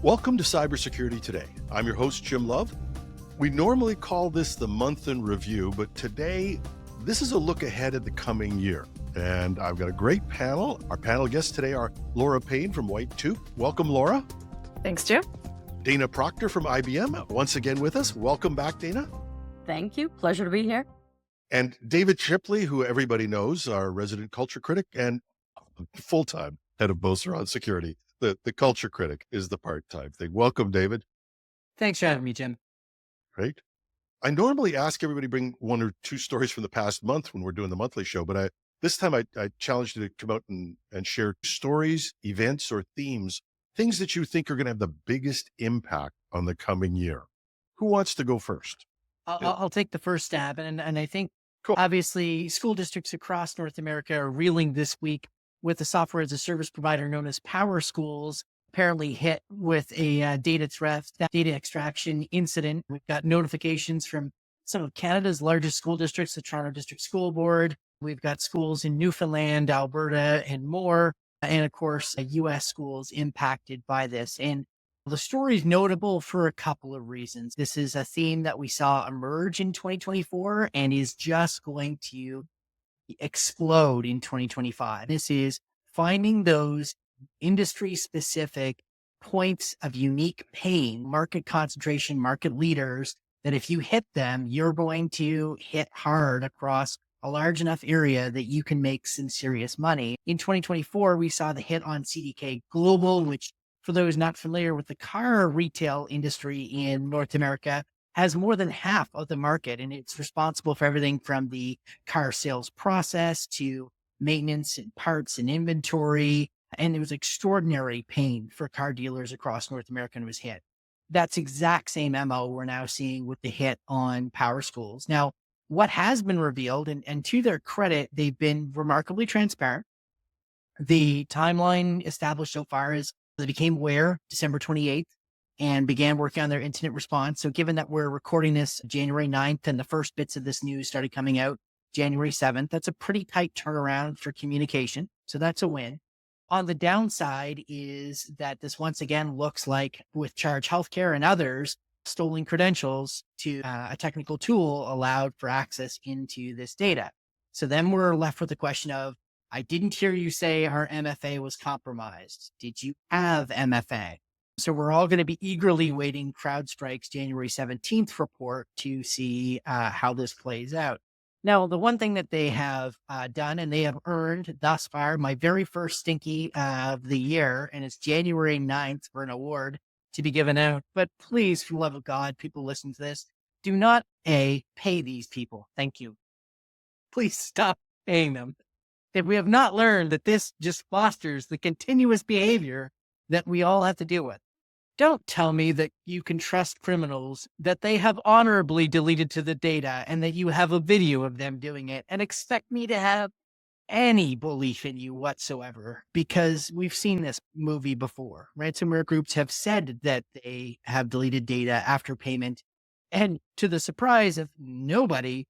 Welcome to Cybersecurity Today. I'm your host, Jim Love. We normally call this the month in review, but today, this is a look ahead at the coming year. And I've got a great panel. Our panel guests today are Laura Payne from White Tooth. Welcome, Laura. Thanks, Jim. Dana Proctor from IBM, once again with us. Welcome back, Dana. Thank you. Pleasure to be here. And David Chipley, who everybody knows, our resident culture critic and full-time head of Boser on security. The culture critic is the part-time thing. Welcome, David. Thanks for having me, Jim. Great. I normally ask everybody to bring one or two stories from the past month when we're doing the monthly show, but this time I challenged you to come out and share stories, events, or themes, things that you think are going to have the biggest impact on the coming year. Who wants to go first? I'll take the first stab. And I think, Cool. Obviously, school districts across North America are reeling this week with a software as a service provider known as PowerSchool, apparently hit with a data threat, data extraction incident. We've got notifications from some of Canada's largest school districts, the Toronto District School Board. We've got schools in Newfoundland, Alberta, and more. And of course, US schools impacted by this. And the story is notable for a couple of reasons. This is a theme that we saw emerge in 2024 and is just going to explode in 2025. This is finding those industry-specific points of unique pain, market concentration, market leaders, that if you hit them, you're going to hit hard across a large enough area that you can make some serious money. In 2024, we saw the hit on CDK Global, which, for those not familiar with the car retail industry in North America, has more than half of the market, and it's responsible for everything from the car sales process to maintenance and parts and inventory. And it was extraordinary pain for car dealers across North America when it was hit. That's exact same MO we're now seeing with the hit on PowerSchool. Now, what has been revealed, and to their credit, they've been remarkably transparent. The timeline established so far is they became aware December 28th and began working on their incident response. So given that we're recording this January 9th and the first bits of this news started coming out January 7th, that's a pretty tight turnaround for communication. So that's a win. On the downside is that this once again looks like, with Charge Healthcare and others, stolen credentials to a technical tool allowed for access into this data. So then we're left with the question of, I didn't hear you say our MFA was compromised. Did you have MFA? So we're all going to be eagerly waiting CrowdStrike's January 17th report to see how this plays out. Now, the one thing that they have done, and they have earned thus far, my very first stinky of the year, and it's January 9th for an award to be given out. But please, for the love of God, people listen to this, do not pay these people. Thank you. Please stop paying them. If we have not learned that this just fosters the continuous behavior that we all have to deal with. Don't tell me that you can trust criminals, that they have honorably deleted to the data and that you have a video of them doing it, and expect me to have any belief in you whatsoever, because we've seen this movie before. Ransomware groups have said that they have deleted data after payment, and to the surprise of nobody,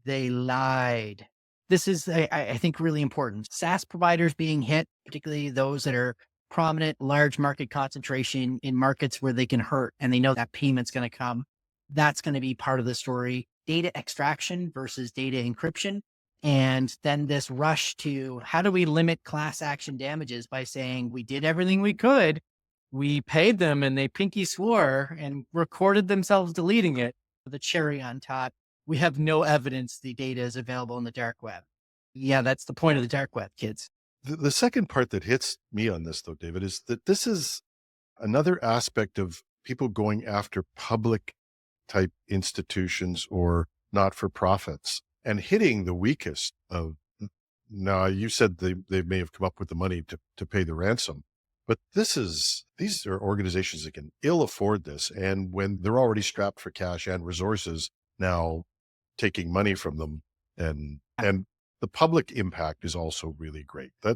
they lied. This is, I think, really important. SaaS providers being hit, particularly those that are prominent, large market concentration in markets where they can hurt and they know that payment's going to come. That's going to be part of the story. Data extraction versus data encryption. And then this rush to how do we limit class action damages by saying we did everything we could. We paid them and they pinky swore and recorded themselves deleting it. The cherry on top. We have no evidence the data is available in the dark web. Yeah, that's the point of the dark web, kids. The second part that hits me on this, though, David, is that this is another aspect of people going after public type institutions or not-for-profits and hitting the weakest of. Now, you said they may have come up with the money to pay the ransom, but these are organizations that can ill afford this. And when they're already strapped for cash and resources, now taking money from them and the public impact is also really great. I'll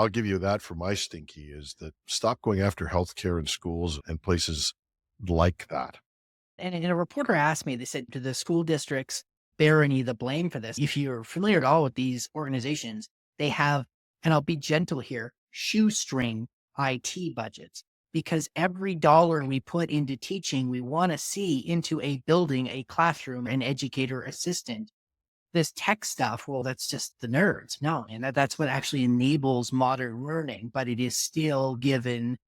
give you that for my stinky, is that stop going after healthcare and schools and places like that. And a reporter asked me, they said, do the school districts bear any of the blame for this? If you're familiar at all with these organizations, they have, and I'll be gentle here, shoestring IT budgets. because every dollar we put into teaching, we want to see into a building, a classroom, an educator assistant. This tech stuff, well, that's just the nerds. No, and that's what actually enables modern learning, but it is still given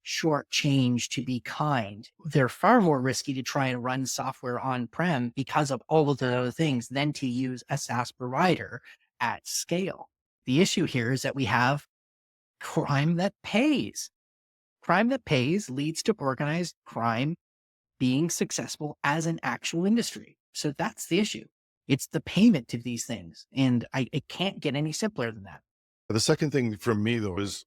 short change to be kind. They're far more risky to try and run software on-prem because of all of the other things than to use a SaaS provider at scale. The issue here is that we have crime that pays. Crime that pays leads to organized crime being successful as an actual industry. So that's the issue. It's the payment to these things. And it can't get any simpler than that. The second thing for me, though, is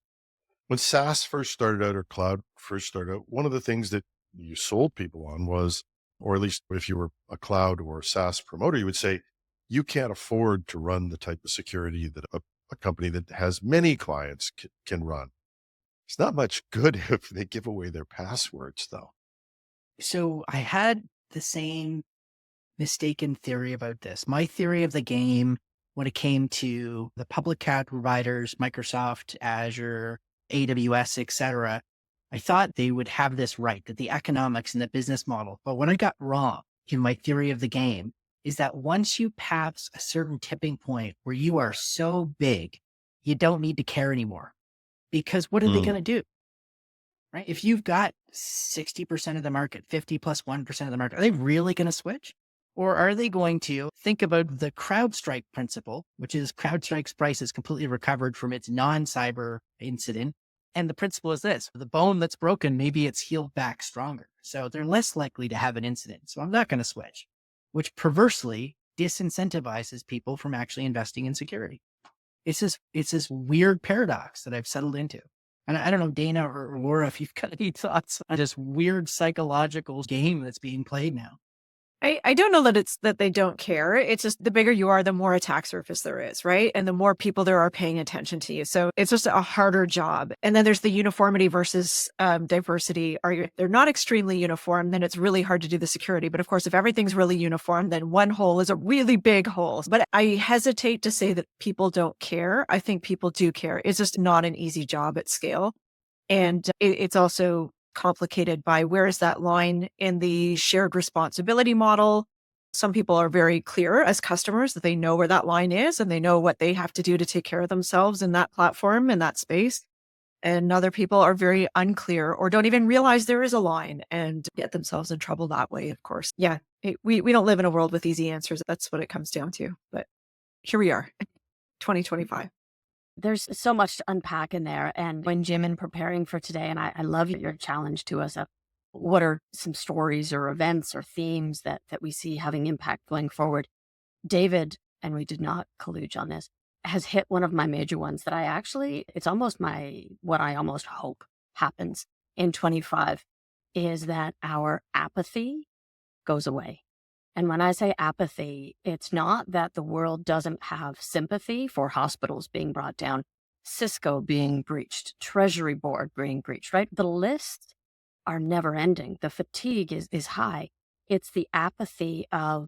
when SaaS first started out or cloud first started out, one of the things that you sold people on was, or at least if you were a cloud or a SaaS promoter, you would say, you can't afford to run the type of security that a company that has many clients can run. It's not much good if they give away their passwords, though. So I had the same mistaken theory about this. My theory of the game when it came to the public cloud providers, Microsoft, Azure, AWS, etc., I thought they would have this right, that the economics and the business model. But what I got wrong in my theory of the game is that once you pass a certain tipping point where you are so big, you don't need to care anymore. Because what are they going to do? Right? If you've got 60% of the market, 50 plus 1% of the market, are they really going to switch? Or are they going to think about the CrowdStrike principle, which is CrowdStrike's price is completely recovered from its non-cyber incident. And the principle is this: the bone that's broken, maybe it's healed back stronger. So they're less likely to have an incident. So I'm not going to switch, which perversely disincentivizes people from actually investing in security. It's this weird paradox that I've settled into. And I don't know, Dana or Laura, if you've got any thoughts on this weird psychological game that's being played now. I don't know that it's that they don't care. It's just the bigger you are, the more attack surface there is, right? And the more people there are paying attention to you. So it's just a harder job. And then there's the uniformity versus diversity. They're not extremely uniform, then it's really hard to do the security. But of course, if everything's really uniform, then one hole is a really big hole. But I hesitate to say that people don't care. I think people do care. It's just not an easy job at scale. And it's also complicated by where is that line in the shared responsibility model. Some people are very clear as customers that they know where that line is and they know what they have to do to take care of themselves in that platform, in that space. And other people are very unclear or don't even realize there is a line and get themselves in trouble that way, of course. Yeah, we don't live in a world with easy answers. That's what it comes down to. But here we are, 2025. There's so much to unpack in there. And when Jim, in preparing for today, and I love your challenge to us of what are some stories or events or themes that we see having impact going forward. David, and we did not collude on this, has hit one of my major ones that it's almost what I almost hope happens in 25 is that our apathy goes away. And when I say apathy, it's not that the world doesn't have sympathy for hospitals being brought down, Cisco being breached, Treasury Board being breached, right? The lists are never ending. The fatigue is high. It's the apathy of,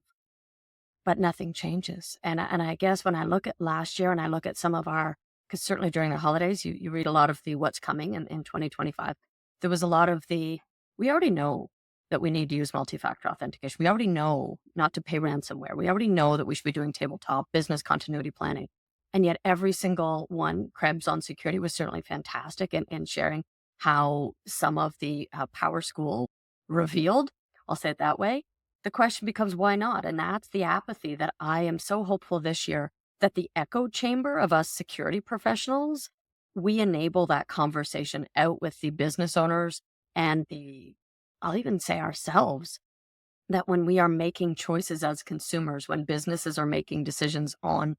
but nothing changes. And I guess when I look at last year and I look at some of because certainly during the holidays, you read a lot of the what's coming in 2025. There was a lot of we already know that we need to use multi-factor authentication. We already know not to pay ransomware. We already know that we should be doing tabletop business continuity planning. And yet every single one, Krebs on security was certainly fantastic in sharing how some of the PowerSchool revealed, I'll say it that way. The question becomes, why not? And that's the apathy that I am so hopeful this year that the echo chamber of us security professionals, we enable that conversation out with the business owners and I'll even say ourselves, that when we are making choices as consumers, when businesses are making decisions on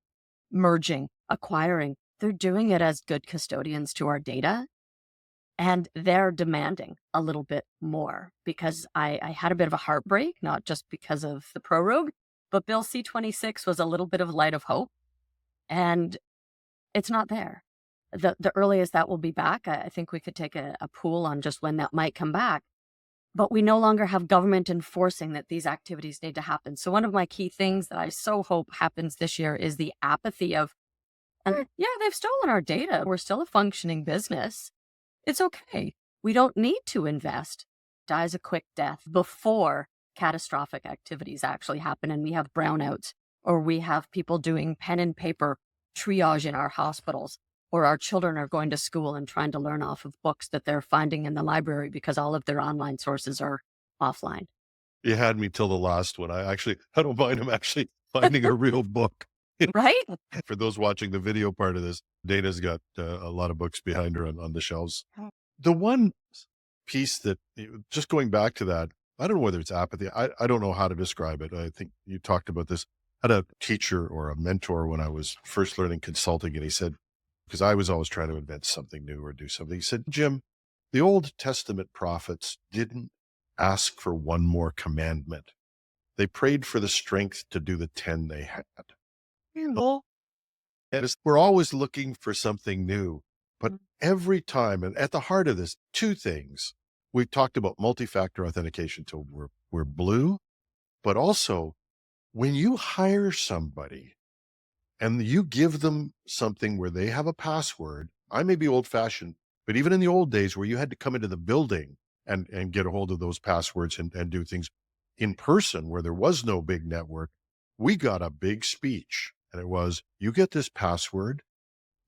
merging, acquiring, they're doing it as good custodians to our data. And they're demanding a little bit more because I had a bit of a heartbreak, not just because of the prorogue, but Bill C-26 was a little bit of light of hope. And it's not there. The earliest that will be back, I think we could take a pool on just when that might come back. But we no longer have government enforcing that these activities need to happen. So one of my key things that I so hope happens this year is the apathy of, yeah, they've stolen our data. We're still a functioning business. It's okay. we don't need to invest, dies a quick death before catastrophic activities actually happen and we have brownouts, or we have people doing pen and paper triage in our hospitals, or our children are going to school and trying to learn off of books that they're finding in the library because all of their online sources are offline. You had me till the last one. I don't mind him actually finding a real book. Right? For those watching the video part of this, Dana's got a lot of books behind her on the shelves. The one piece that, just going back to that, I don't know whether it's apathy. I don't know how to describe it. I think you talked about this. I had a teacher or a mentor when I was first learning consulting, and he said, because I was always trying to invent something new or do something, he said, Jim, the Old Testament prophets didn't ask for one more commandment. They prayed for the strength to do the 10 they had. And we're always looking for something new, but every time, and at the heart of this, two things. We've talked about multi-factor authentication till we're blue, but also when you hire somebody and you give them something where they have a password, I may be old fashioned, but even in the old days where you had to come into the building and get a hold of those passwords and do things in person where there was no big network, we got a big speech. And it was, you get this password,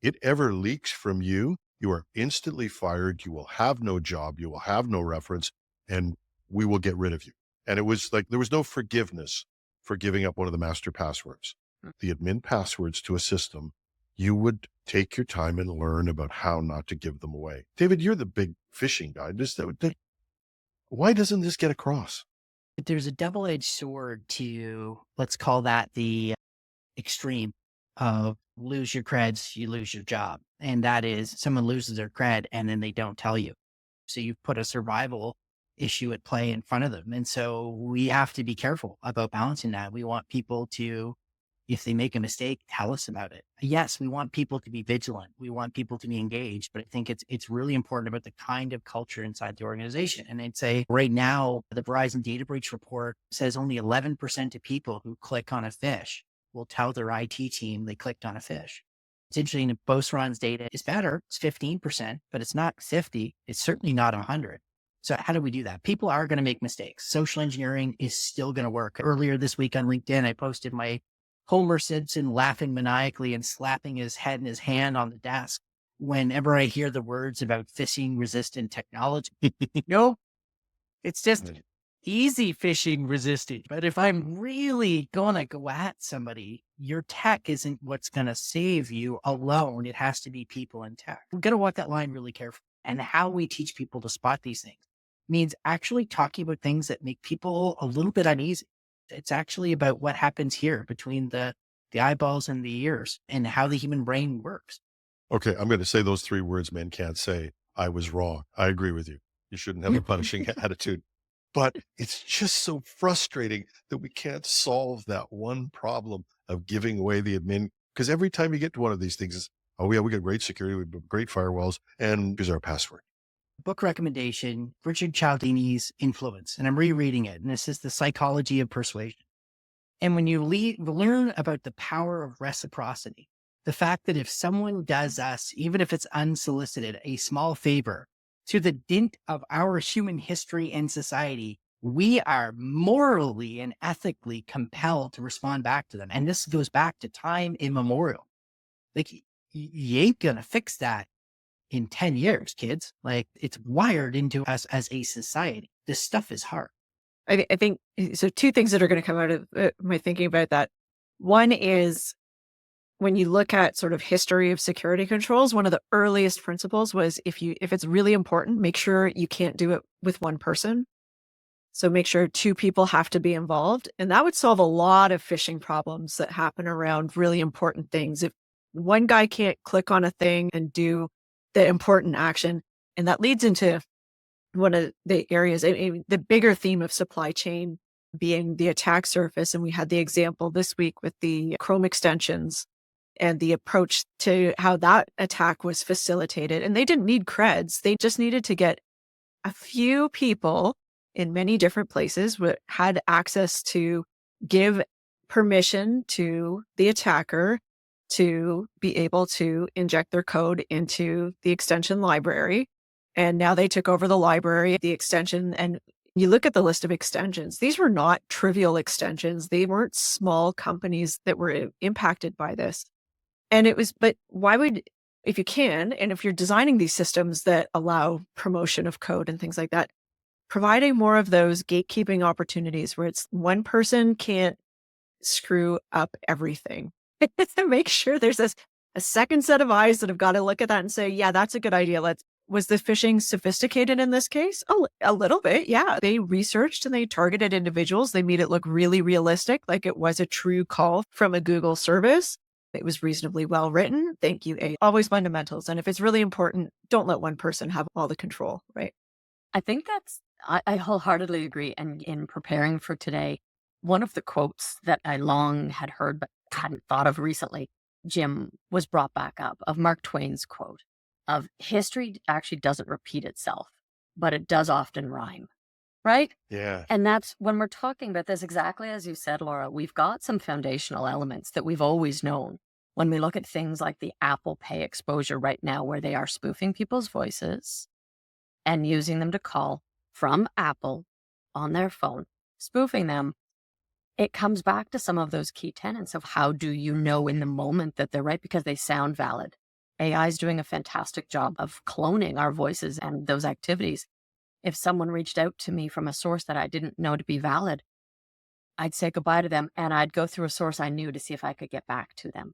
it ever leaks from you, you are instantly fired, you will have no job, you will have no reference, and we will get rid of you. And it was like, there was no forgiveness for giving up one of the master passwords. The admin passwords to a system, you would take your time and learn about how not to give them away. David, you're the big phishing guy. Why doesn't this get across? There's a double-edged sword to, let's call that the extreme of lose your creds, you lose your job. And that is someone loses their cred and then they don't tell you. So you've put a survival issue at play in front of them. And so we have to be careful about balancing that. We want people to, if they make a mistake, tell us about it. Yes, we want people to be vigilant. We want people to be engaged, but I think it's really important about the kind of culture inside the organization. And I'd say right now, the Verizon data breach report says only 11% of people who click on a phish will tell their IT team they clicked on a phish. It's interesting that Bosron's data is better. It's 15%, but it's not 50. It's certainly not 100. So how do we do that? People are going to make mistakes. Social engineering is still going to work. Earlier this week on LinkedIn, I posted my Homer Simpson laughing maniacally and slapping his head and his hand on the desk whenever I hear the words about phishing resistant technology. No, it's just easy phishing resistant. But if I'm really going to go at somebody, your tech isn't what's going to save you alone. It has to be people and tech. We're going to walk that line really carefully. And how we teach people to spot these things means actually talking about things that make people a little bit uneasy. It's actually about what happens here between the eyeballs and the ears and how the human brain works. Okay, I'm going to say those three words men can't say. I was wrong. I agree with you. You shouldn't have a punishing attitude. But it's just so frustrating that we can't solve that one problem of giving away the admin. Because every time you get to one of these things, it's, oh yeah, we got great security, we got great firewalls, and here's our password. Book recommendation, Richard Cialdini's Influence, and I'm rereading it. And this is The Psychology of Persuasion. And when you learn about the power of reciprocity, the fact that if someone does us, even if it's unsolicited, a small favor, to the dint of our human history and society, we are morally and ethically compelled to respond back to them. And this goes back to time immemorial. Like, you ain't going to fix that in 10 years, kids. Like, it's wired into us as a society. This stuff is hard. I think, so two things that are going to come out of my thinking about that. One is, when you look at sort of history of security controls, one of the earliest principles was if it's really important, make sure you can't do it with one person. So make sure two people have to be involved. And that would solve a lot of phishing problems that happen around really important things. If one guy can't click on a thing and do the important action, and that leads into one of the areas, the bigger theme of supply chain being the attack surface. And we had the example this week with the Chrome extensions and the approach to how that attack was facilitated. And they didn't need creds. They just needed to get a few people in many different places had access to give permission to the attacker to be able to inject their code into the extension library. And now they took over the library, the extension. And you look at the list of extensions, these were not trivial extensions. They weren't small companies that were impacted by this. And but why would, if you can, and if you're designing these systems that allow promotion of code and things like that, providing more of those gatekeeping opportunities where it's one person can't screw up everything. To make sure there's a second set of eyes that have got to look at that and say, yeah, that's a good idea. Was the phishing sophisticated in this case? A little bit, yeah. They researched and they targeted individuals. They made it look really realistic, like it was a true call from a Google service. It was reasonably well written. Thank you, A. Always fundamentals. And if it's really important, don't let one person have all the control, right? I think I wholeheartedly agree. And in preparing for today, one of the quotes that I long had heard but hadn't thought of recently, Jim, was brought back up, of Mark Twain's quote of history actually doesn't repeat itself, but it does often rhyme, right? Yeah. And that's when we're talking about this, exactly as you said, Laura, we've got some foundational elements that we've always known. When we look at things like the Apple Pay exposure right now, where they are spoofing people's voices and using them to call from Apple on their phone, spoofing them, it comes back to some of those key tenets of how do you know in the moment that they're right, because they sound valid. AI is doing a fantastic job of cloning our voices and those activities. If someone reached out to me from a source that I didn't know to be valid, I'd say goodbye to them and I'd go through a source I knew to see if I could get back to them.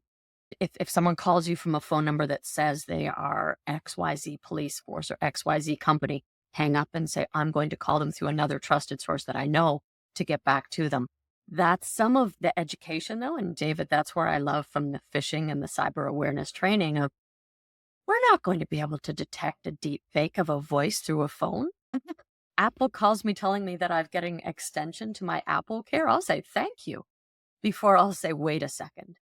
If someone calls you from a phone number that says they are XYZ police force or XYZ company, hang up and say, I'm going to call them through another trusted source that I know to get back to them. That's some of the education, though. And David, that's where I love from the phishing and the cyber awareness training of, we're not going to be able to detect a deep fake of a voice through a phone. Apple calls me telling me that I'm getting extension to my Apple Care. I'll say, thank you, before I'll say, wait a second.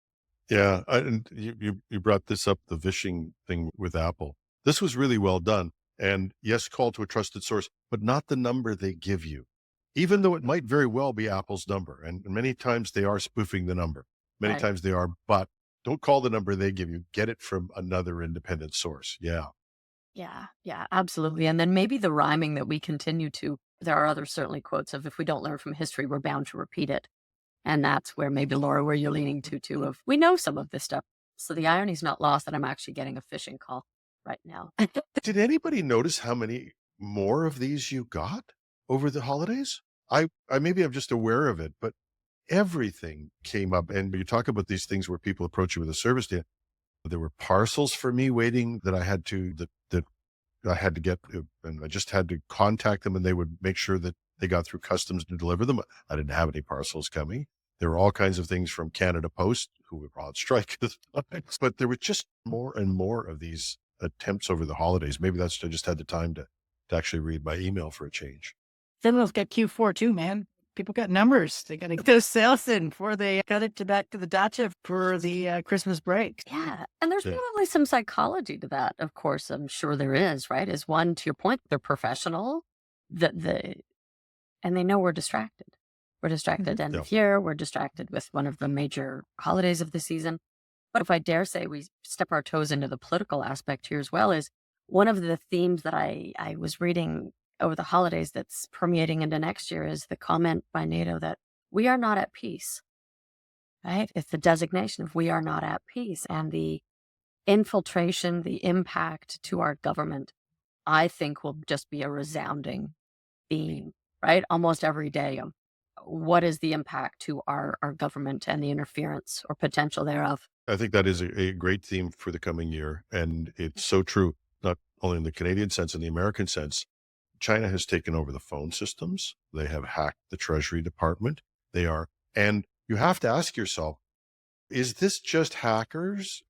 Yeah. And you brought this up, the phishing thing with Apple. This was really well done. And yes, call to a trusted source, but not the number they give you, even though it might very well be Apple's number. And many times they are spoofing the number. Many Right. times they are, but don't call the number they give you. Get it from another independent source. Yeah. Yeah, absolutely. And then maybe the rhyming that we continue to, there are other certainly quotes of, if we don't learn from history, we're bound to repeat it. And that's where maybe, Laura, where you're leaning to too, of we know some of this stuff. So the irony's not lost that I'm actually getting a phishing call right now. Did anybody notice how many more of these you got over the holidays? I maybe I'm just aware of it, but everything came up. And you talk about these things where people approach you with a service data. There were parcels for me waiting that I had to get, and I just had to contact them, and they would make sure that they got through customs to deliver them. I didn't have any parcels coming. There were all kinds of things from Canada Post, who were on strike at the time, but there were just more and more of these attempts over the holidays. Maybe that's, I just had the time to actually read my email for a change. Criminals got Q4 too, man. People got numbers. They got to get those sales in before they cut it back to the dacha for the Christmas break. Yeah. And there's Yeah. probably some psychology to that. Of course, I'm sure there is, right? Is one, to your point, they're professional, and they know we're distracted. We're distracted end of year. We're distracted with one of the major holidays of the season. But if I dare say we step our toes into the political aspect here as well, is one of the themes that I was reading over the holidays that's permeating into next year is the comment by NATO that we are not at peace, right? It's the designation of we are not at peace, and the infiltration, the impact to our government, I think will just be a resounding theme, right? Almost every day. What is the impact to our government and the interference or potential thereof? I think that is a great theme for the coming year. And it's so true, not only in the Canadian sense, in the American sense. China has taken over the phone systems. They have hacked the Treasury Department. And you have to ask yourself, is this just hackers?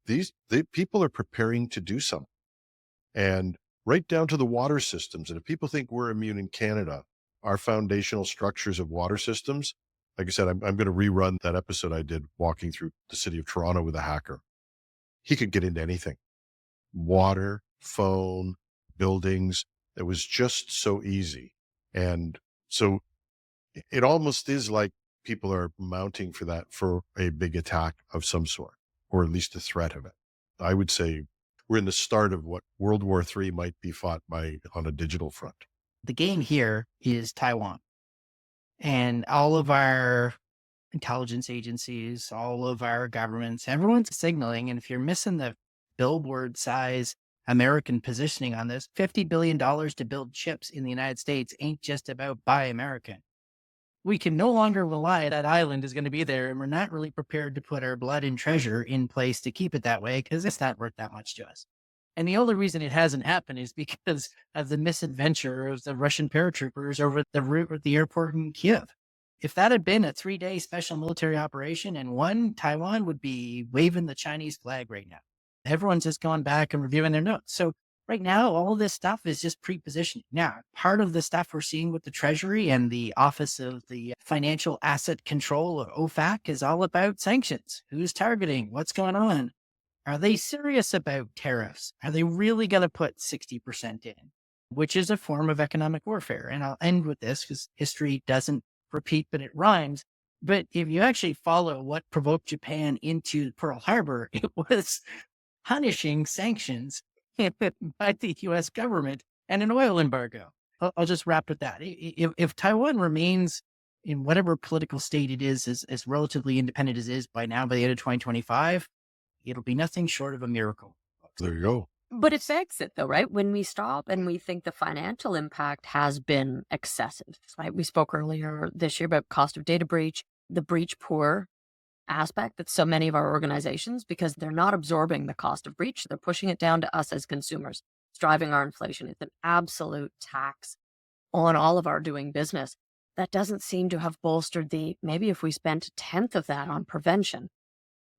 People are preparing to do something. And right down to the water systems. And if people think we're immune in Canada, our foundational structures of water systems, like I said, I'm going to rerun that episode I did walking through the city of Toronto with a hacker. He could get into anything. Water, phone, buildings. It was just so easy. And so it almost is like people are mounting for a big attack of some sort, or at least a threat of it. I would say we're in the start of what World War III might be fought on a digital front. The game here is Taiwan, and all of our intelligence agencies, all of our governments, everyone's signaling. And if you're missing the billboard size American positioning on this, $50 billion to build chips in the United States ain't just about buy American. We can no longer rely that island is going to be there, and we're not really prepared to put our blood and treasure in place to keep it that way because it's not worth that much to us. And the only reason it hasn't happened is because of the misadventure of the Russian paratroopers over the route at the airport in Kiev. If that had been a 3-day special military operation and won, Taiwan would be waving the Chinese flag right now. Everyone's just going back and reviewing their notes. So right now, all this stuff is just pre-positioning. Now, part of the stuff we're seeing with the Treasury and the Office of the Financial Asset Control, or OFAC, is all about sanctions. Who's targeting? What's going on? Are they serious about tariffs? Are they really going to put 60% in? Which is a form of economic warfare. And I'll end with this because history doesn't repeat, but it rhymes. But if you actually follow what provoked Japan into Pearl Harbor, it was punishing sanctions by the US government and an oil embargo. I'll just wrap with that. If Taiwan remains in whatever political state it is, as relatively independent as it is by now, by the end of 2025, it'll be nothing short of a miracle. There you go. But it begs it, though, right? When we stop and we think the financial impact has been excessive, right? We spoke earlier this year about cost of data breach, the breach poor aspect that so many of our organizations, because they're not absorbing the cost of breach, they're pushing it down to us as consumers. It's driving our inflation. It's an absolute tax on all of our doing business. That doesn't seem to have bolstered maybe if we spent a tenth of that on prevention,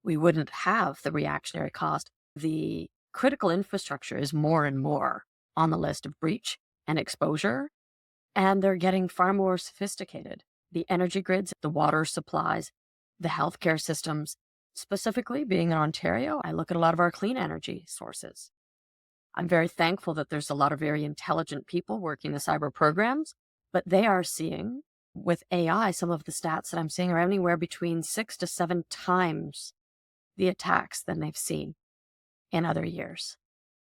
we wouldn't have the reactionary cost. The critical infrastructure is more and more on the list of breach and exposure, and they're getting far more sophisticated. The energy grids, the water supplies, the healthcare systems, specifically being in Ontario, I look at a lot of our clean energy sources. I'm very thankful that there's a lot of very intelligent people working the cyber programs, but they are seeing with AI, some of the stats that I'm seeing are anywhere between 6 to 7 times the attacks than they've seen in other years.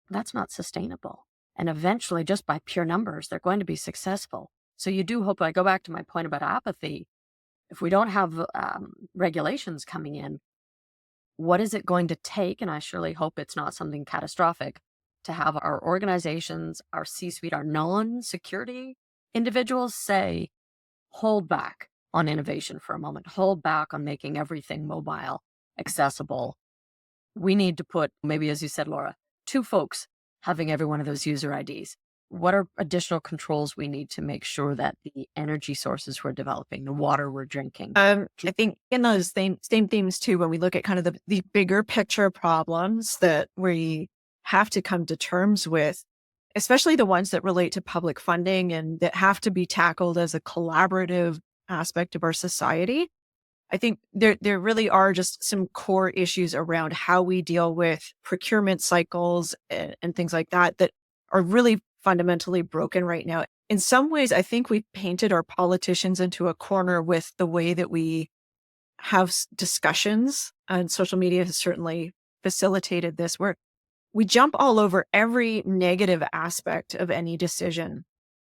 That's not sustainable. And eventually, just by pure numbers, they're going to be successful. So you do hope, I go back to my point about apathy, if we don't have regulations coming in, what is it going to take? And I surely hope it's not something catastrophic, to have our organizations, our C-suite, our non-security individuals say, hold back on innovation for a moment, hold back on making everything mobile, accessible. We need to put, maybe as you said, Laura, 2 folks having every one of those user IDs. What are additional controls we need to make sure that the energy sources we're developing, the water we're drinking? I think in those same themes too, when we look at kind of the bigger picture problems that we have to come to terms with, especially the ones that relate to public funding and that have to be tackled as a collaborative aspect of our society, I think there really are just some core issues around how we deal with procurement cycles and things like that are really fundamentally broken right now. In some ways, I think we've painted our politicians into a corner with the way that we have discussions, and social media has certainly facilitated this, where we jump all over every negative aspect of any decision.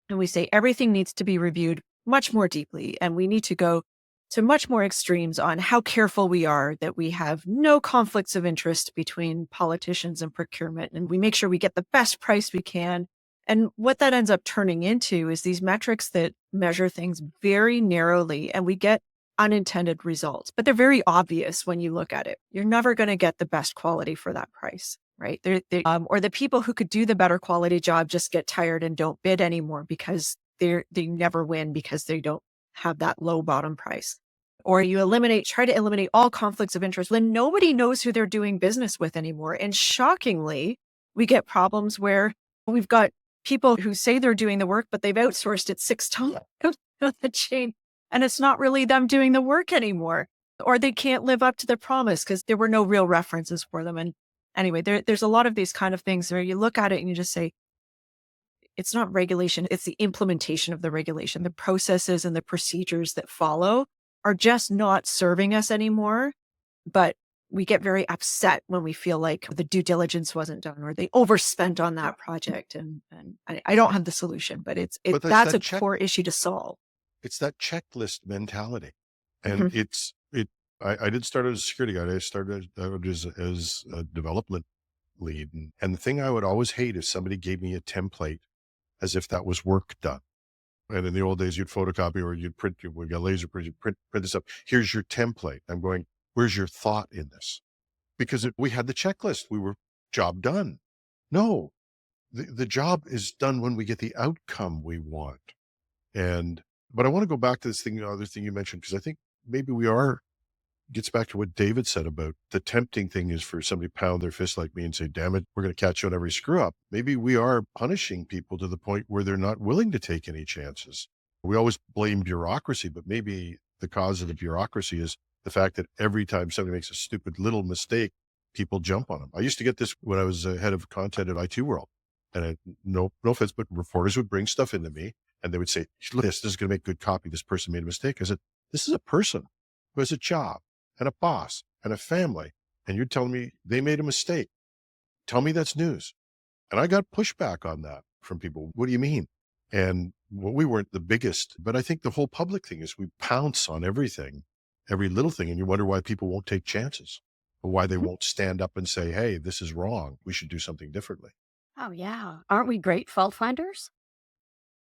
And we say everything needs to be reviewed much more deeply, and we need to go to much more extremes on how careful we are that we have no conflicts of interest between politicians and procurement, and we make sure we get the best price we can. And what that ends up turning into is these metrics that measure things very narrowly, and we get unintended results, but they're very obvious when you look at it. You're never going to get the best quality for that price, right? Or the people who could do the better quality job just get tired and don't bid anymore because they never win because they don't have that low bottom price. Or you try to eliminate all conflicts of interest when nobody knows who they're doing business with anymore. And shockingly, we get problems where we've got people who say they're doing the work, but they've outsourced it 6 times the chain. And it's not really them doing the work anymore. Or they can't live up to their promise because there were no real references for them. And anyway, there's a lot of these kind of things where you look at it and you just say, it's not regulation, it's the implementation of the regulation. The processes and the procedures that follow are just not serving us anymore. But we get very upset when we feel like the due diligence wasn't done or they overspent on that project. And I don't have the solution, but But that's a core issue to solve. it's that checklist mentality. And Mhm. I did start as a security guy. I started out as a development lead. And the thing I would always hate is somebody gave me a template as if that was work done. And in the old days, you'd photocopy or you'd print, we got laser print, you print this up. Here's your template. I'm going, where's your thought in this? Because we had the checklist. We were job done. No, the job is done when we get the outcome we want. But I want to go back to this thing, the other thing you mentioned, because I think maybe gets back to what David said about the tempting thing is for somebody to pound their fist like me and say, damn it, we're going to catch you on every screw up. Maybe we are punishing people to the point where they're not willing to take any chances. We always blame bureaucracy, but maybe the cause of the bureaucracy is the fact that every time somebody makes a stupid little mistake, people jump on them. I used to get this when I was head of content at IT World. And no offense, but reporters would bring stuff into me and they would say, look, this is going to make good copy. This person made a mistake. I said, this is a person who has a job and a boss and a family. And you're telling me they made a mistake. Tell me that's news. And I got pushback on that from people. What do you mean? And well, we weren't the biggest, but I think the whole public thing is we pounce on everything, every little thing. And you wonder why people won't take chances or why they won't stand up and say, hey, this is wrong. We should do something differently. Oh, yeah. Aren't we great fault finders?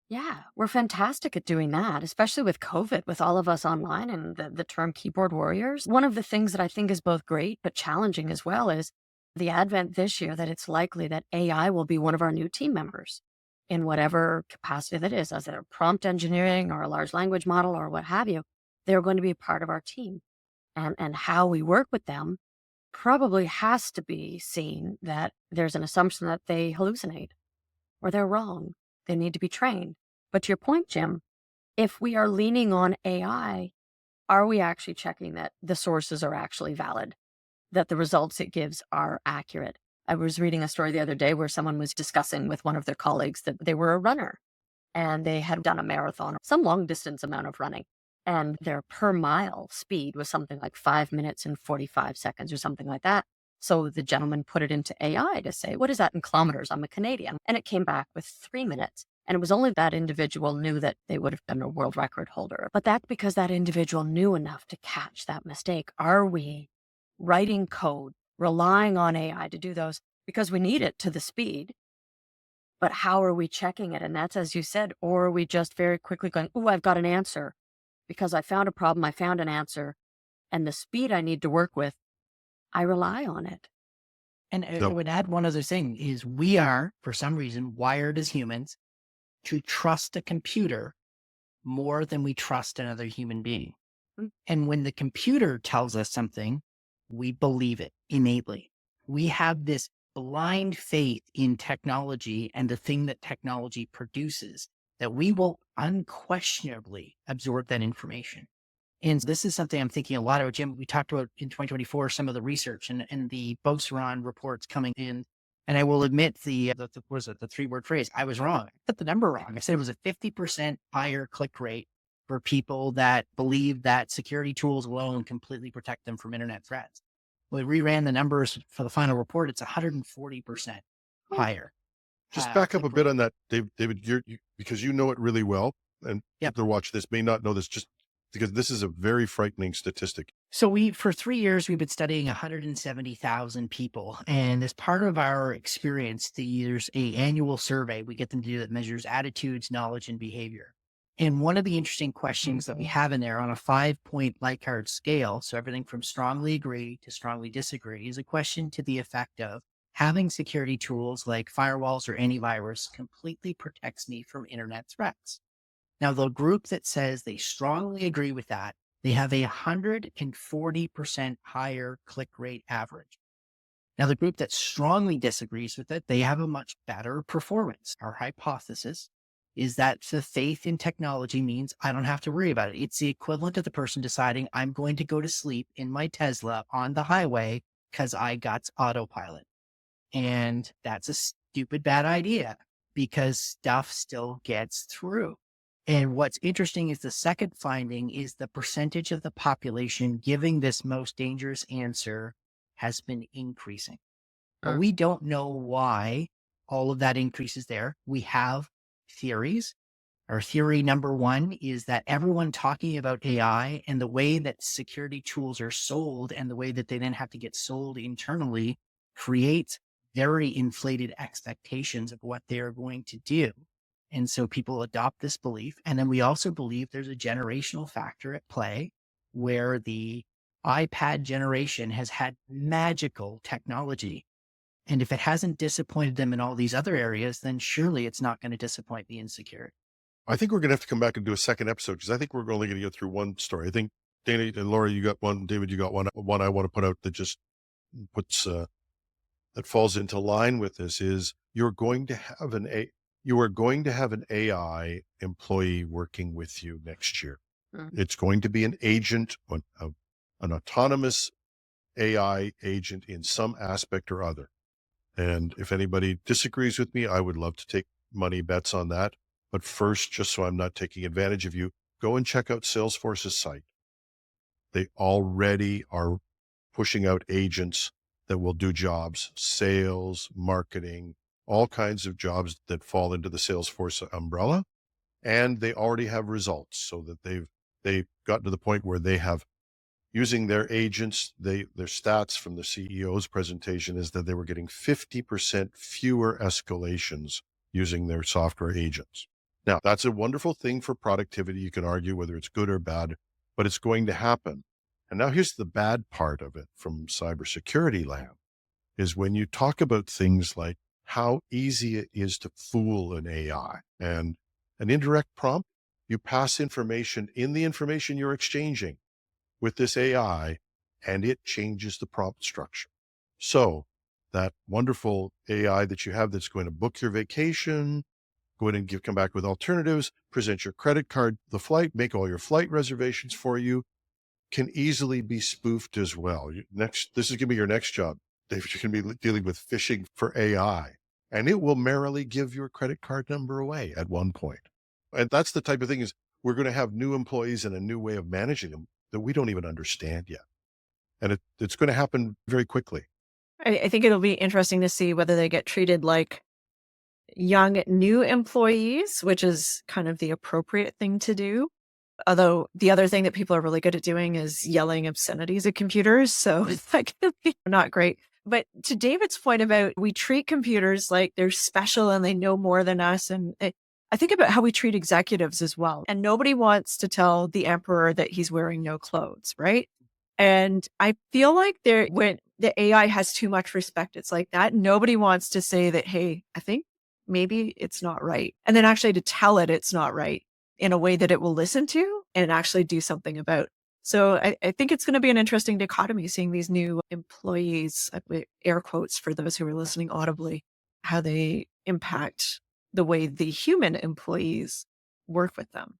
Yeah, we're fantastic at doing that, especially with COVID, with all of us online and the term keyboard warriors. One of the things that I think is both great but challenging as well is the advent this year that it's likely that AI will be one of our new team members in whatever capacity that is, as a prompt engineering or a large language model or what have you. They're going to be a part of our team. And how we work with them probably has to be seen that there's an assumption that they hallucinate or they're wrong. They need to be trained. But to your point, Jim, if we are leaning on AI, are we actually checking that the sources are actually valid, that the results it gives are accurate? I was reading a story the other day where someone was discussing with one of their colleagues that they were a runner and they had done a marathon, some long distance amount of running. And their per mile speed was something like 5 minutes and 45 seconds or something like that. So the gentleman put it into AI to say, what is that in kilometers? I'm a Canadian. And it came back with 3 minutes. And it was only that individual knew that they would have been a world record holder. But that's because that individual knew enough to catch that mistake. Are we writing code, relying on AI to do those because we need it to the speed? But how are we checking it? And that's, as you said, or are we just very quickly going, oh, I've got an answer because I found a problem, I found an answer, and the speed I need to work with, I rely on it. And I would add one other thing is we are, for some reason, wired as humans to trust a computer more than we trust another human being. And when the computer tells us something, we believe it innately. We have this blind faith in technology and the thing that technology produces that we will unquestionably absorb that information. And this is something I'm thinking a lot about, Jim. We talked about in 2024, some of the research and the Boseron reports coming in. And I will admit the 3-word phrase, I was wrong. I put the number wrong. I said it was a 50% higher click rate for people that believe that security tools alone completely protect them from internet threats. We reran the numbers for the final report. It's 140% higher. Just back up a bit on that, David, because you know it really well. And people who watch this may not know this, just because this is a very frightening statistic. So for 3 years, we've been studying 170,000 people. And as part of our experience, there's an annual survey we get them to do that measures attitudes, knowledge, and behavior. And one of the interesting questions that we have in there on a 5-point Likert scale, so everything from strongly agree to strongly disagree, is a question to the effect of having security tools like firewalls or antivirus completely protects me from internet threats. Now, the group that says they strongly agree with that, they have a 140% higher click rate average. Now, the group that strongly disagrees with it, they have a much better performance. Our hypothesis is that the faith in technology means I don't have to worry about it. It's the equivalent of the person deciding I'm going to go to sleep in my Tesla on the highway because I got autopilot. And that's a stupid, bad idea because stuff still gets through. And what's interesting is the second finding is the percentage of the population giving this most dangerous answer has been increasing. But we don't know why all of that increase is there. We have theories. Our theory number one is that everyone talking about AI and the way that security tools are sold and the way that they then have to get sold internally creates very inflated expectations of what they're going to do. And so people adopt this belief. And then we also believe there's a generational factor at play where the iPad generation has had magical technology. And if it hasn't disappointed them in all these other areas, then surely it's not going to disappoint the insecure. I think we're going to have to come back and do a second episode because I think we're only going to get through one story. I think Dana and Laura, you got one. David, you got one. One I want to put out that just puts that falls into line with this is you are going to have an AI employee working with you next year. It's going to be an agent, an autonomous AI agent in some aspect or other. And if anybody disagrees with me, I would love to take money bets on that. But first, just so I'm not taking advantage of you, go and check out Salesforce's site. They already are pushing out agents that will do jobs, sales, marketing, all kinds of jobs that fall into the Salesforce umbrella. And they already have results so that they've gotten to the point where they have using their agents, their stats from the CEO's presentation is that they were getting 50% fewer escalations using their software agents. Now, that's a wonderful thing for productivity. You can argue whether it's good or bad, but it's going to happen. And now here's the bad part of it from cybersecurity land is when you talk about things like how easy it is to fool an AI and an indirect prompt, you pass information in the information you're exchanging with this AI, and it changes the prompt structure. So that wonderful AI that you have that's going to book your vacation, go in and come back with alternatives, present your credit card, the flight, make all your flight reservations for you, can easily be spoofed as well. This is going to be your next job. David, you're going to be dealing with phishing for AI, and it will merrily give your credit card number away at one point. And that's the type of thing is we're going to have new employees and a new way of managing them that we don't even understand yet. And it's going to happen very quickly. I think it'll be interesting to see whether they get treated like young, new employees, which is kind of the appropriate thing to do. Although the other thing that people are really good at doing is yelling obscenities at computers. So that can be not great. But to David's point about we treat computers like they're special and they know more than us. And I think about how we treat executives as well. And nobody wants to tell the emperor that he's wearing no clothes, right? And I feel like when the AI has too much respect, it's like that. Nobody wants to say that, hey, I think maybe it's not right. And then actually to tell it it's not right in a way that it will listen to and actually do something about. So I think it's going to be an interesting dichotomy seeing these new employees, air quotes for those who are listening audibly, how they impact the way the human employees work with them.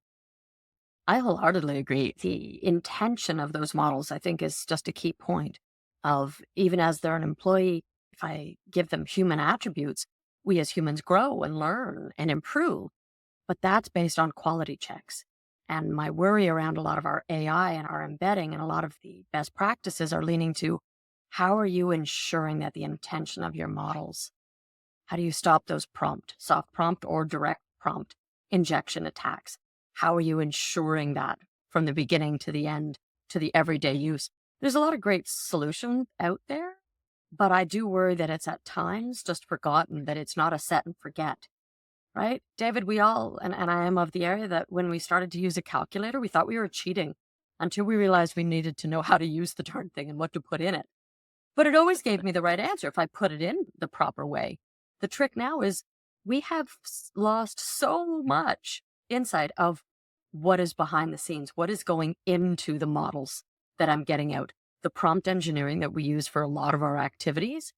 I wholeheartedly agree. The intention of those models, I think, is just a key point of even as they're an employee, if I give them human attributes, we as humans grow and learn and improve. But that's based on quality checks. And my worry around a lot of our AI and our embedding and a lot of the best practices are leaning to how are you ensuring that the intention of your models, how do you stop those soft prompt or direct prompt injection attacks? How are you ensuring that from the beginning to the end to the everyday use? There's a lot of great solutions out there, but I do worry that it's at times just forgotten that it's not a set and forget. Right? David, we all, and I am of the area that when we started to use a calculator, we thought we were cheating until we realized we needed to know how to use the darn thing and what to put in it. But it always gave me the right answer if I put it in the proper way. The trick now is we have lost so much insight of what is behind the scenes, what is going into the models that I'm getting out. The prompt engineering that we use for a lot of our activities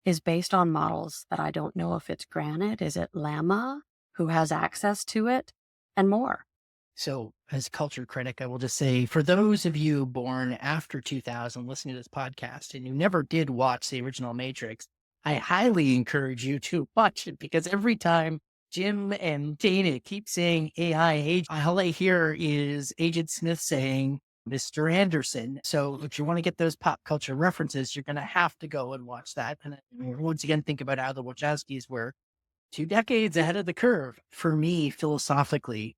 is based on models that I don't know if it's Granite, is it Llama, who has access to it, and more. So as culture critic, I will just say, for those of you born after 2000 listening to this podcast and you never did watch the original Matrix, I highly encourage you to watch it because every time Jim and Dana keep saying AI, all I hear is Agent Smith saying, Mr. Anderson. So if you want to get those pop culture references, you're going to have to go and watch that. And once again, think about how the Wachowskis were 2 decades ahead of the curve. For me, philosophically,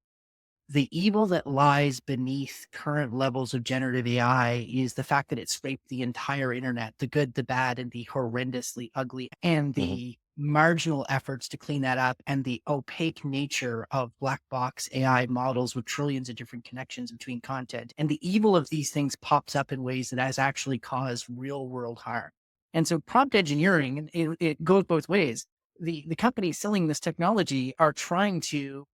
the evil that lies beneath current levels of generative AI is the fact that it scraped the entire internet, the good, the bad, and the horrendously ugly, and the marginal efforts to clean that up, and the opaque nature of black box AI models with trillions of different connections between content. And the evil of these things pops up in ways that has actually caused real world harm. And so prompt engineering, it goes both ways. The companies selling this technology are trying to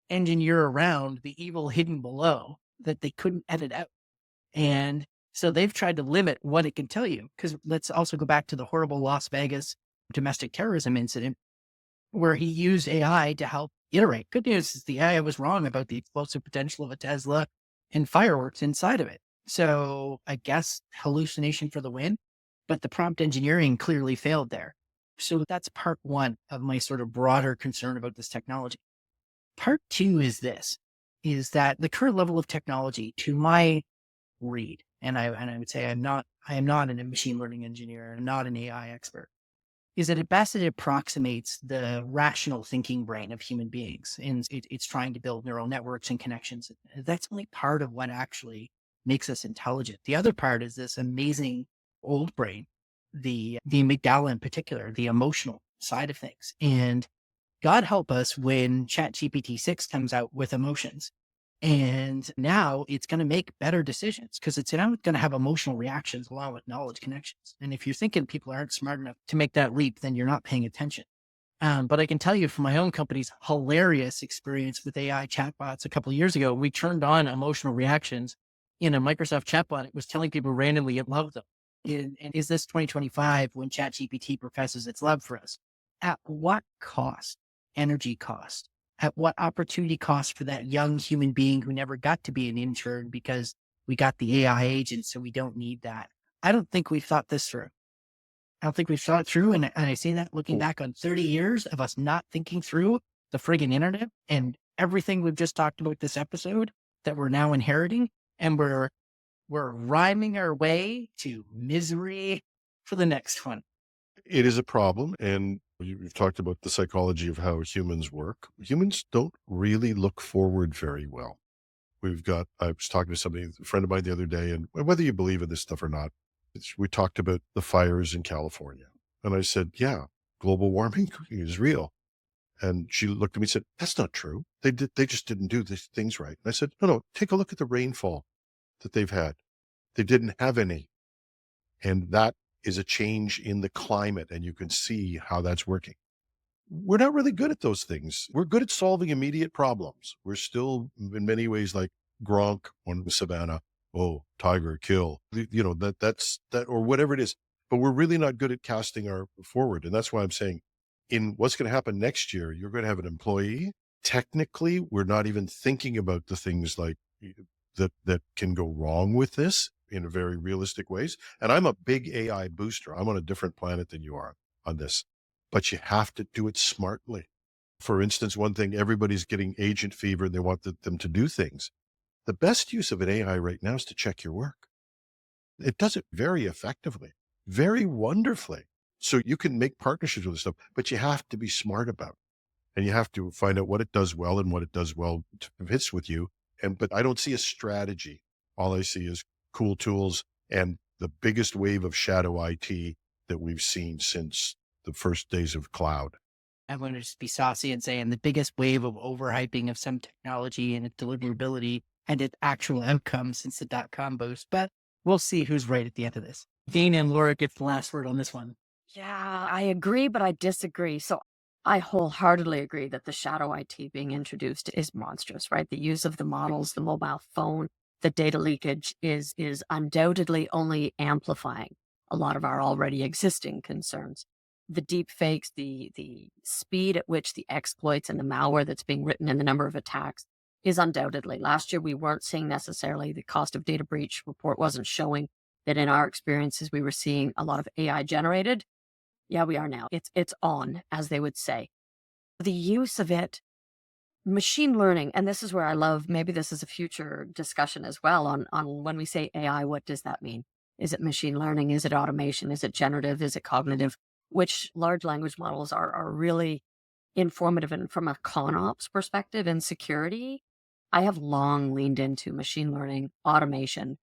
engineer around the evil hidden below that they couldn't edit out. And so they've tried to limit what it can tell you. Because let's also go back to the horrible Las Vegas domestic terrorism incident where he used AI to help iterate. Good news is the AI was wrong about the explosive potential of a Tesla and fireworks inside of it. So I guess hallucination for the win, but the prompt engineering clearly failed there. So that's part one of my sort of broader concern about this technology. Part two is that the current level of technology, to my read, and I would say I am not a machine learning engineer, I'm not an AI expert, is that at best it approximates the rational thinking brain of human beings. And it's trying to build neural networks and connections. That's only part of what actually makes us intelligent. The other part is this amazing old brain, the amygdala in particular, the emotional side of things. And God help us when ChatGPT 6 comes out with emotions. And now it's going to make better decisions because it's now going to have emotional reactions along with knowledge connections. And if you're thinking people aren't smart enough to make that leap, then you're not paying attention. But I can tell you from my own company's hilarious experience with AI chatbots a couple of years ago, we turned on emotional reactions in a Microsoft chatbot. It was telling people randomly it loved them. And is this 2025 when ChatGPT professes its love for us? At what cost? Energy cost? At what opportunity cost for that young human being who never got to be an intern because we got the AI agent, so we don't need that? I don't think we've thought this through. I don't think we've thought it through. And I say that looking back on 30 years of us not thinking through the friggin' internet and everything we've just talked about this episode that we're now inheriting. And we're rhyming our way to misery for the next one. It is a problem. And you've talked about the psychology of how humans work. Humans don't really look forward very well. I was talking to a friend of mine the other day, and whether you believe in this stuff or not, we talked about the fires in California. And I said, yeah, global warming is real. And she looked at me and said, that's not true. They just didn't do these things right. And I said, no, take a look at the rainfall that they've had. They didn't have any. And that is a change in the climate. And you can see how that's working. We're not really good at those things. We're good at solving immediate problems. We're still in many ways like Gronk on the savannah. Oh, tiger, kill, that's or whatever it is. But we're really not good at casting our forward. And that's why I'm saying in what's going to happen next year, you're going to have an employee. Technically, we're not even thinking about the things like that can go wrong with this in a very realistic ways. And I'm a big AI booster. I'm on a different planet than you are on this, but you have to do it smartly. For instance, one thing, everybody's getting agent fever and they want them to do things. The best use of an AI right now is to check your work. It does it very effectively, very wonderfully. So you can make partnerships with this stuff, but you have to be smart about it. And you have to find out what it does well and what it does well fits with you. But I don't see a strategy. All I see is cool tools and the biggest wave of shadow IT that we've seen since the first days of cloud. I'm going to just be saucy and say, and the biggest wave of overhyping of some technology and its deliverability and its actual outcomes since the .com boost. But we'll see who's right at the end of this. Dana and Laura get the last word on this one. Yeah, I agree, but I disagree. So I wholeheartedly agree that the shadow IT being introduced is monstrous, right? The use of the models, the mobile phone, the data leakage is undoubtedly only amplifying a lot of our already existing concerns. The deepfakes, the speed at which the exploits and the malware that's being written and the number of attacks is undoubtedly. Last year, we weren't seeing necessarily the cost of data breach report wasn't showing that in our experiences, we were seeing a lot of AI generated. Yeah, we are now. It's on, as they would say. The use of it machine learning, and this is where I love, maybe this is a future discussion as well on when we say AI, what does that mean? Is it machine learning? Is it automation? Is it generative? Is it cognitive? Which large language models are really informative. And from a con ops perspective in security, I have long leaned into machine learning, automation,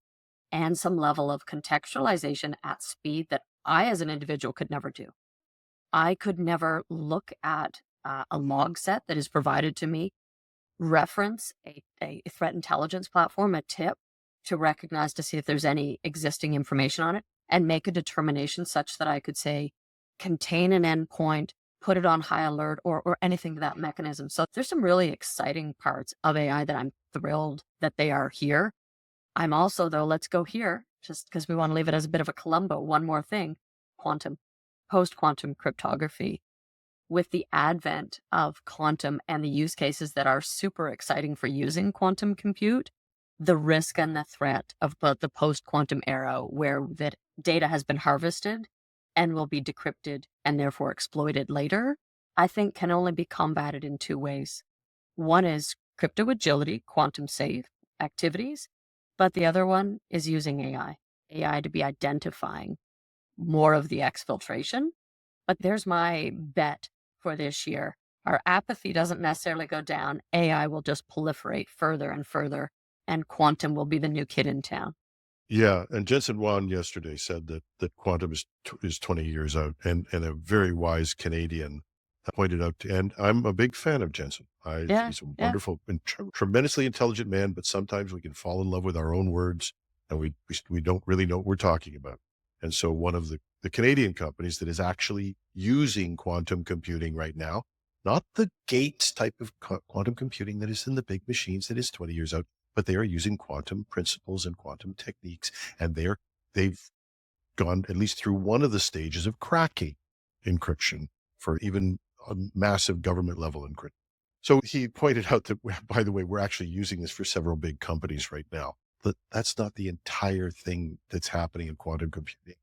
and some level of contextualization at speed that I, as an individual, could never do. I could never look at a log set that is provided to me, reference a threat intelligence platform, a tip, to recognize to see if there's any existing information on it, and make a determination such that I could say, contain an endpoint, put it on high alert, or anything to that mechanism. So there's some really exciting parts of AI that I'm thrilled that they are here. I'm also, though, let's go here, just because we want to leave it as a bit of a Columbo. One more thing, quantum, post-quantum cryptography. With the advent of quantum and the use cases that are super exciting for using quantum compute, the risk and the threat of the post-quantum era, where that data has been harvested and will be decrypted and therefore exploited later, I think can only be combated in two ways. One is crypto agility, quantum safe activities, but the other one is using AI to be identifying more of the exfiltration. But there's my bet for this year. Our apathy doesn't necessarily go down. AI will just proliferate further and further, and quantum will be the new kid in town. Yeah, and Jensen Huang yesterday said that quantum is 20 years out, and a very wise Canadian pointed out, and I'm a big fan of Jensen. Yeah, He's a yeah. wonderful and tremendously intelligent man, but sometimes we can fall in love with our own words, and we don't really know what we're talking about. And so one of the Canadian companies that is actually using quantum computing right now, not the Gates type of quantum computing that is in the big machines that is 20 years out, but they are using quantum principles and quantum techniques, and they've gone at least through one of the stages of cracking encryption for even a massive government level encryption. So he pointed out that, by the way, we're actually using this for several big companies right now. But that's not the entire thing that's happening in quantum computing.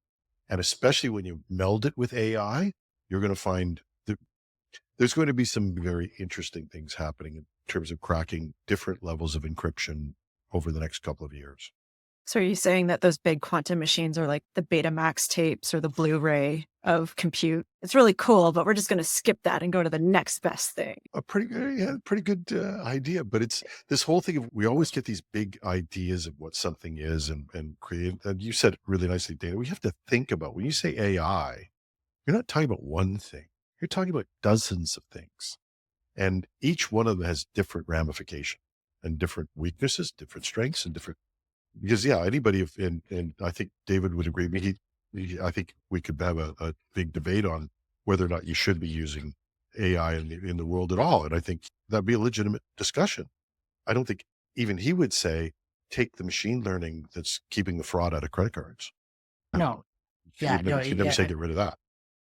And especially when you meld it with AI, you're going to find that there's going to be some very interesting things happening in terms of cracking different levels of encryption over the next couple of years. So are you saying that those big quantum machines are like the Betamax tapes or the Blu-ray of compute? It's really cool, but we're just going to skip that and go to the next best thing. A pretty good idea, but it's this whole thing of, we always get these big ideas of what something is and create. And you said it really nicely, Dana. We have to think about, when you say AI, you're not talking about one thing. You're talking about dozens of things, and each one of them has different ramification and different weaknesses, different strengths, and different. Because anybody, and I think David would agree with me. I think we could have a big debate on whether or not you should be using AI in the world at all. And I think that'd be a legitimate discussion. I don't think even he would say, take the machine learning that's keeping the fraud out of credit cards. No. Yeah. He'd never say get rid of that.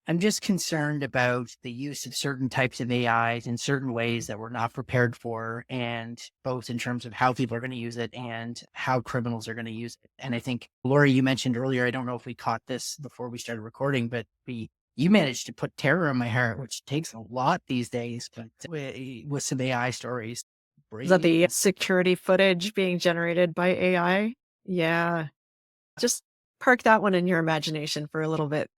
I'm just concerned about the use of certain types of AIs in certain ways that we're not prepared for, and both in terms of how people are going to use it and how criminals are going to use it. And I think, Laura, you mentioned earlier, I don't know if we caught this before we started recording, but you managed to put terror in my heart, which takes a lot these days, but with some AI stories. Is that the security footage being generated by AI? Yeah. Just park that one in your imagination for a little bit.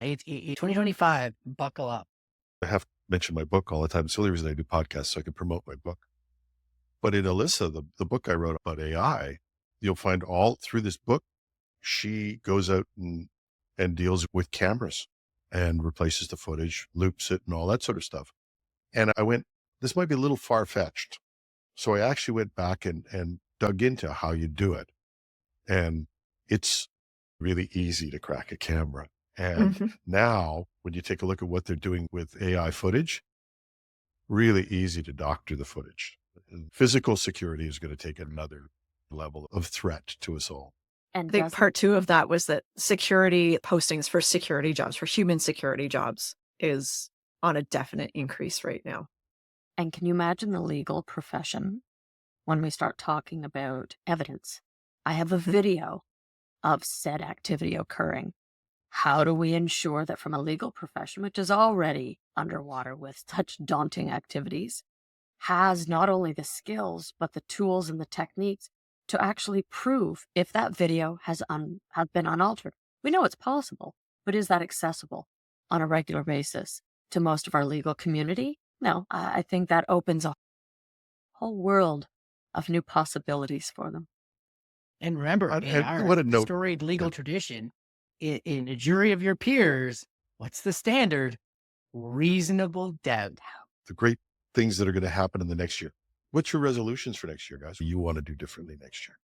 2025, buckle up. I have to mention my book all the time. It's the only reason I do podcasts, so I can promote my book. But in Alyssa, the book I wrote about AI, you'll find all through this book, she goes out and deals with cameras and replaces the footage, loops it, and all that sort of stuff. And I went, this might be a little far-fetched. So I actually went back and dug into how you do it. And it's really easy to crack a camera. And now, when you take a look at what they're doing with AI footage, really easy to doctor the footage. And physical security is going to take another level of threat to us all. And I think part 2 of that was that security postings for security jobs, for human security jobs, is on a definite increase right now. And can you imagine the legal profession when we start talking about evidence? I have a video of said activity occurring. How do we ensure that from a legal profession, which is already underwater with such daunting activities, has not only the skills, but the tools and the techniques to actually prove if that video has been unaltered. We know it's possible, but is that accessible on a regular basis to most of our legal community? No, I think that opens a whole world of new possibilities for them. And remember, in And our what a note. storied legal Yeah. tradition, in a jury of your peers, what's the standard? Reasonable doubt. The great things that are going to happen in the next year. What's your resolutions for next year, guys? You want to do differently next year?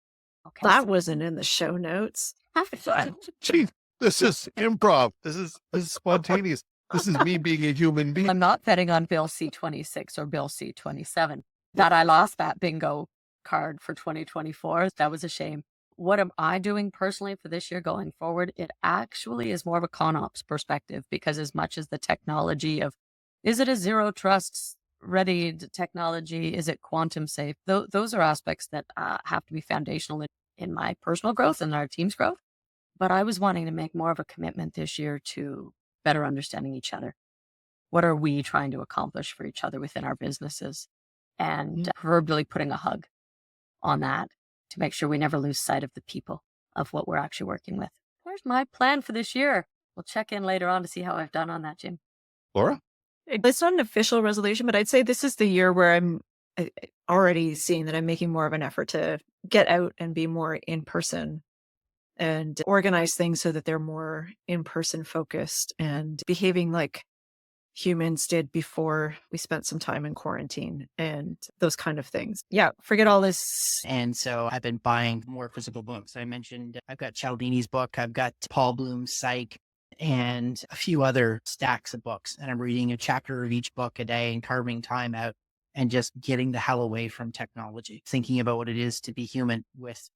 Okay. That wasn't in the show notes. Jeez, this is improv. This is spontaneous. This is me being a human being. I'm not betting on Bill C-26 or Bill C-27. That I lost that bingo card for 2024. That was a shame. What am I doing personally for this year going forward? It actually is more of a ConOps perspective, because as much as the technology of, is it a zero trust ready technology? Is it quantum safe? Those are aspects that have to be foundational in my personal growth and our team's growth. But I was wanting to make more of a commitment this year to better understanding each other. What are we trying to accomplish for each other within our businesses? And proverbially putting a hug on that to make sure we never lose sight of the people of what we're actually working with. Where's my plan for this year? We'll check in later on to see how I've done on that, Jim. Laura? It's not an official resolution, but I'd say this is the year where I'm already seeing that I'm making more of an effort to get out and be more in person and organize things so that they're more in person focused and behaving like humans did before we spent some time in quarantine and those kind of things. Yeah, forget all this. And so I've been buying more physical books. I mentioned I've got Cialdini's book, I've got Paul Bloom's Psych, and a few other stacks of books. And I'm reading a chapter of each book a day and carving time out and just getting the hell away from technology, thinking about what it is to be human with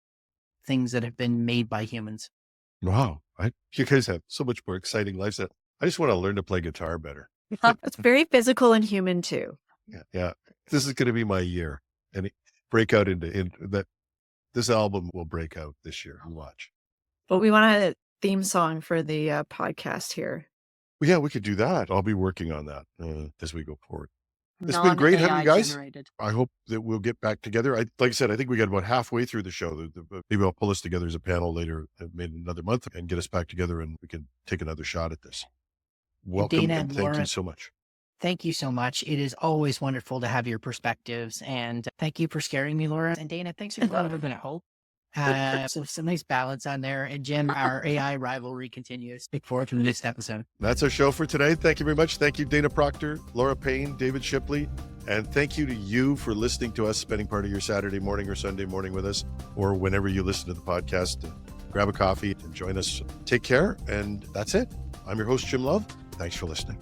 things that have been made by humans. Wow. You guys have so much more exciting lives. I just want to learn to play guitar better. It's very physical and human too. Yeah. This is going to be my year. And break out into that. This album will break out this year. You watch. But we want a theme song for the podcast here. Well, yeah, we could do that. I'll be working on that as we go forward. It's been great having you guys. Generated. I hope that we'll get back together. Like I said, I think we got about halfway through the show. Maybe I'll pull us together as a panel later, maybe another month, and get us back together, and we can take another shot at this. Welcome, Dana and thank Laura, you so much. Thank you so much. It is always wonderful to have your perspectives, and thank you for scaring me, Laura. And Dana, thanks for living at hope. So some nice ballads on there. And Jim, our AI rivalry continues. Look forward to the next episode. That's our show for today. Thank you very much. Thank you, Dana Proctor, Laura Payne, David Chipley. And thank you to you for listening to us, spending part of your Saturday morning or Sunday morning with us, or whenever you listen to the podcast. Grab a coffee and join us. Take care. And that's it. I'm your host, Jim Love. Thanks for listening.